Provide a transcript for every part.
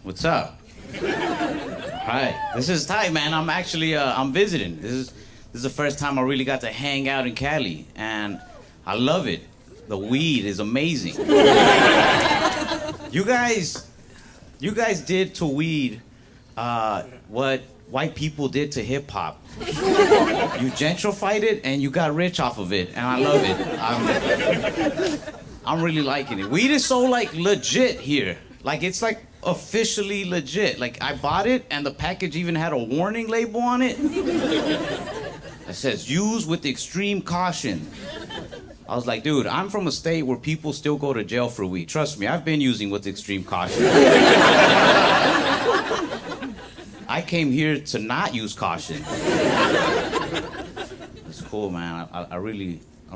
What's up? Hi. This is tight, man. I'm actually I'm visiting. This is the first time I really got to hang out in Cali, and I love it. The weed is amazing. You guys did to weed what white people did to hip hop. You gentrified it and you got rich off of it, and I love it. I'm really liking it. Weed is so like legit here. Like it's like officially legit. Like I bought it and the package even had a warning label on it. It says use with extreme caution. I was like, dude, I'm from a state where people still go to jail for weed. Trust me, I've been using with extreme caution. I came here to not use caution. It's cool, man. I'm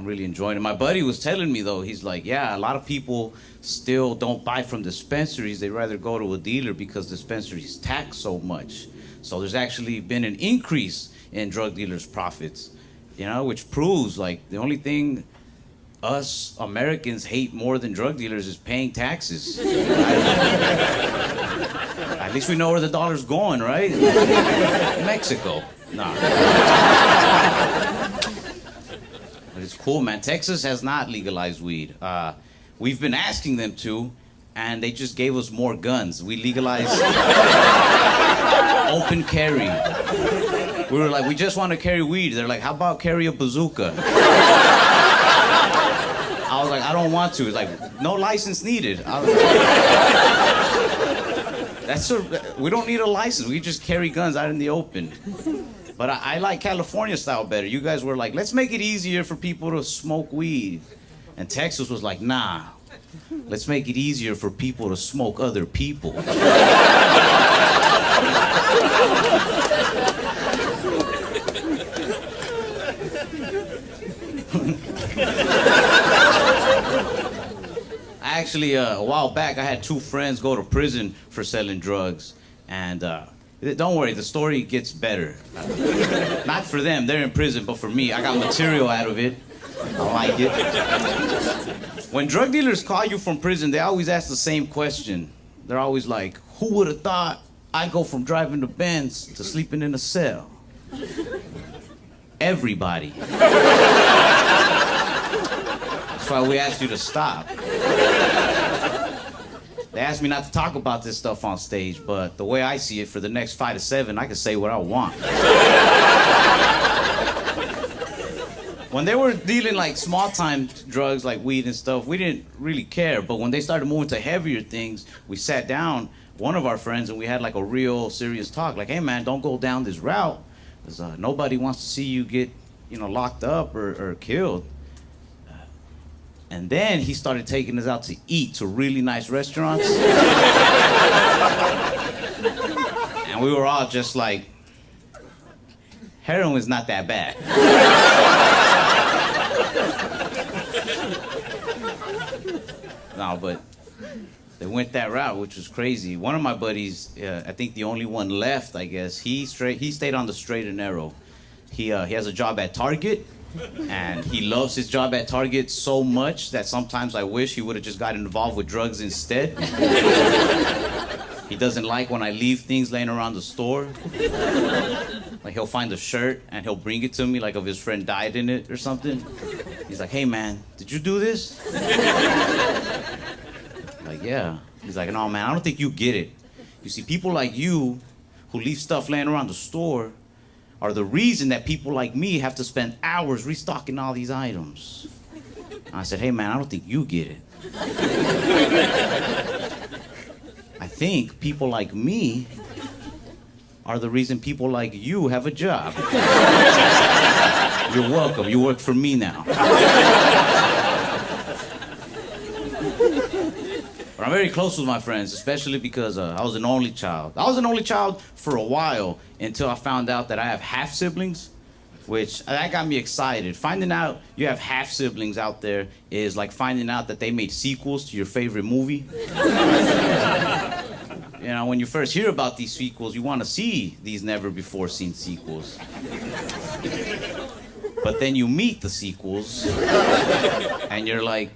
really enjoying it. My buddy was telling me though, he's like, yeah, a lot of people still don't buy from dispensaries. They'd rather go to a dealer because dispensaries tax so much. So there's actually been an increase in drug dealers' profits, you know, which proves like the only thing us Americans hate more than drug dealers is paying taxes. At least we know where the dollar's going, right? Mexico. Nah. But it's cool, man. Texas has not legalized weed. We've been asking them to, and they just gave us more guns. We legalized open carry. We were like, we just want to carry weed. They're like, how about carry a bazooka? I was like, I don't want to. It's like, no license needed. We don't need a license. We just carry guns out in the open. But I like California style better. You guys were like, let's make it easier for people to smoke weed. And Texas was like, nah, let's make it easier for people to smoke other people. Actually, a while back, I had two friends go to prison for selling drugs. And don't worry, the story gets better. Not for them, they're in prison, but for me, I got material out of it. I like it. When drug dealers call you from prison, they always ask the same question. They're always like, who would have thought I'd go from driving the Benz to sleeping in a cell? Everybody. That's why we asked you to stop. They asked me not to talk about this stuff on stage, but the way I see it, for the next 5 to 7, I can say what I want. When they were dealing like small-time drugs like weed and stuff, we didn't really care. But when they started moving to heavier things, we sat down, one of our friends, and we had like a real serious talk. Like, hey man, don't go down this route, because nobody wants to see you get, locked up or killed. And then he started taking us out to eat to really nice restaurants. And we were all just like, heroin's not that bad. No, but they went that route, which was crazy. One of my buddies, I think the only one left, I guess, he stayed on the straight and narrow. He has a job at Target. And he loves his job at Target so much that sometimes I wish he would have just gotten involved with drugs instead. He doesn't like when I leave things laying around the store. Like he'll find a shirt and he'll bring it to me like if his friend died in it or something. He's like, hey man, did you do this? Like, yeah. He's like, no man, I don't think you get it. You see, people like you who leave stuff laying around the store are the reason that people like me have to spend hours restocking all these items. And I said, hey man, I don't think you get it. I think people like me are the reason people like you have a job. You're welcome, you work for me now. But I'm very close with my friends, especially because I was an only child. I was an only child for a while until I found out that I have half-siblings, which that got me excited. Finding out you have half-siblings out there is like finding out that they made sequels to your favorite movie. When you first hear about these sequels, you want to see these never-before-seen sequels. But then you meet the sequels, and you're like,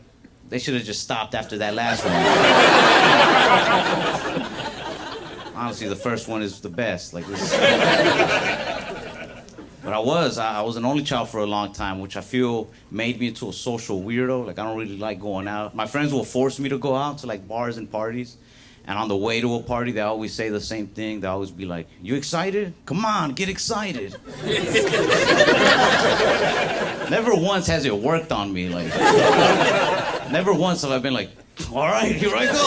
they should have just stopped after that last one. Honestly, the first one is the best. Like this. But I was an only child for a long time, which I feel made me into a social weirdo. Like I don't really like going out. My friends will force me to go out to like bars and parties. And on the way to a party, they always say the same thing. They always be like, "You excited? Come on, get excited." Never once has it worked on me. Like, never once have I been like, "All right, here I go."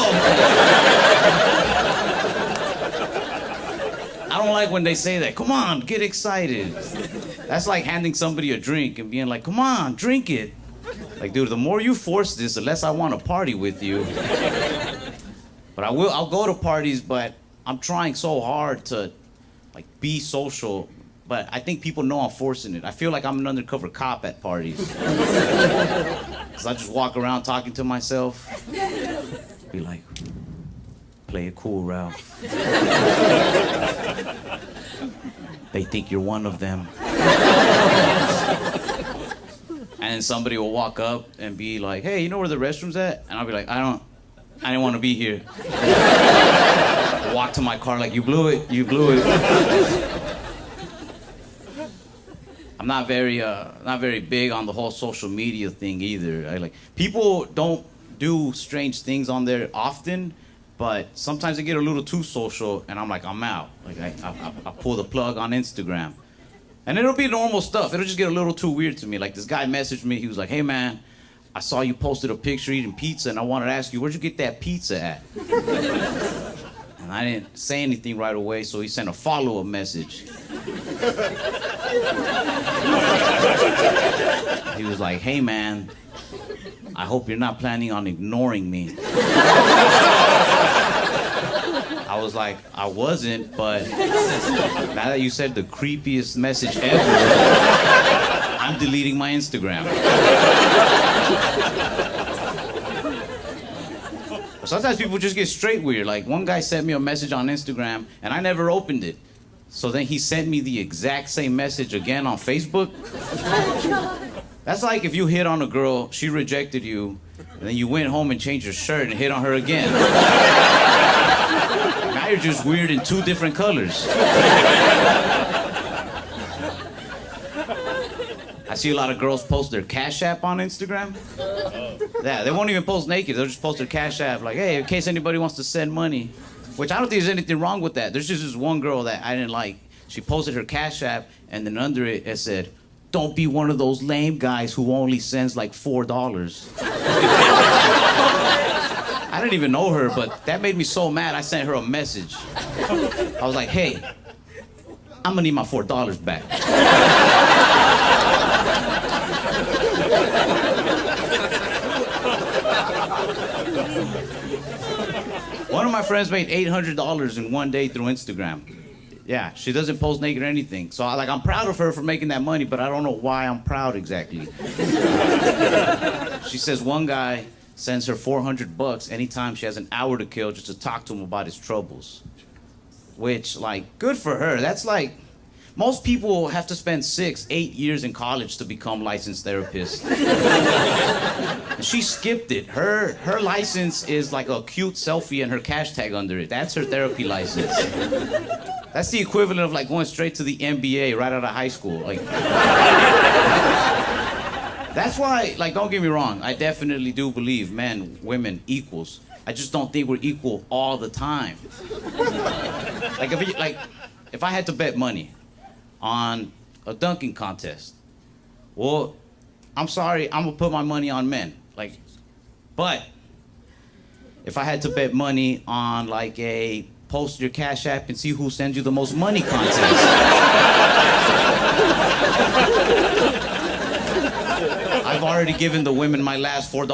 I don't like when they say that. Come on, get excited. That's like handing somebody a drink and being like, "Come on, drink it." Like, dude, the more you force this, the less I want to party with you. But I'll go to parties, but I'm trying so hard to like be social, but I think people know I'm forcing it. I feel like I'm an undercover cop at parties. Cause I just walk around talking to myself, be like, "Play it cool, Ralph. They think you're one of them." And then somebody will walk up and be like, "Hey, you know where the restroom's at?" And I'll be like, I didn't want to be here. Walk to my car like, you blew it. I'm not very big on the whole social media thing either. People don't do strange things on there often, but sometimes they get a little too social, and I'm like, I'm out. Like I pull the plug on Instagram, and it'll be normal stuff. It'll just get a little too weird to me. Like this guy messaged me. He was like, "Hey man, I saw you posted a picture eating pizza, and I wanted to ask you, where'd you get that pizza at?" And I didn't say anything right away, so he sent a follow-up message. He was like, "Hey man, I hope you're not planning on ignoring me." I was like, I wasn't, but now that you said the creepiest message ever, I'm deleting my Instagram. Sometimes people just get straight weird. Like one guy sent me a message on Instagram and I never opened it. So then he sent me the exact same message again on Facebook. That's like if you hit on a girl, she rejected you, and then you went home and changed your shirt and hit on her again. Now you're just weird in two different colors. I see a lot of girls post their Cash App on Instagram. Yeah, they won't even post naked. They'll just post their Cash App like, "Hey, in case anybody wants to send money." Which I don't think there's anything wrong with that. There's just this one girl that I didn't like. She posted her Cash App, and then under it said, "Don't be one of those lame guys who only sends like $4. I didn't even know her, but that made me so mad. I sent her a message. I was like, "Hey, I'm gonna need my $4 back." One of my friends made $800 in one day through Instagram. Yeah, she doesn't post naked or anything. So I'm proud of her for making that money, but I don't know why I'm proud exactly. She says one guy sends her $400 anytime she has an hour to kill just to talk to him about his troubles. Which, good for her. That's most people have to spend 6-8 years in college to become licensed therapists. She skipped it. Her license is like a cute selfie and her cash tag under it. That's her therapy license. That's the equivalent of going straight to the NBA right out of high school. That's why, don't get me wrong, I definitely do believe men, women equals. I just don't think we're equal all the time. If I had to bet money on a dunking contest, well, I'm sorry, I'm gonna put my money on men. But if I had to bet money on a post your Cash App and see who sends you the most money contest, I've already given the women my last $4.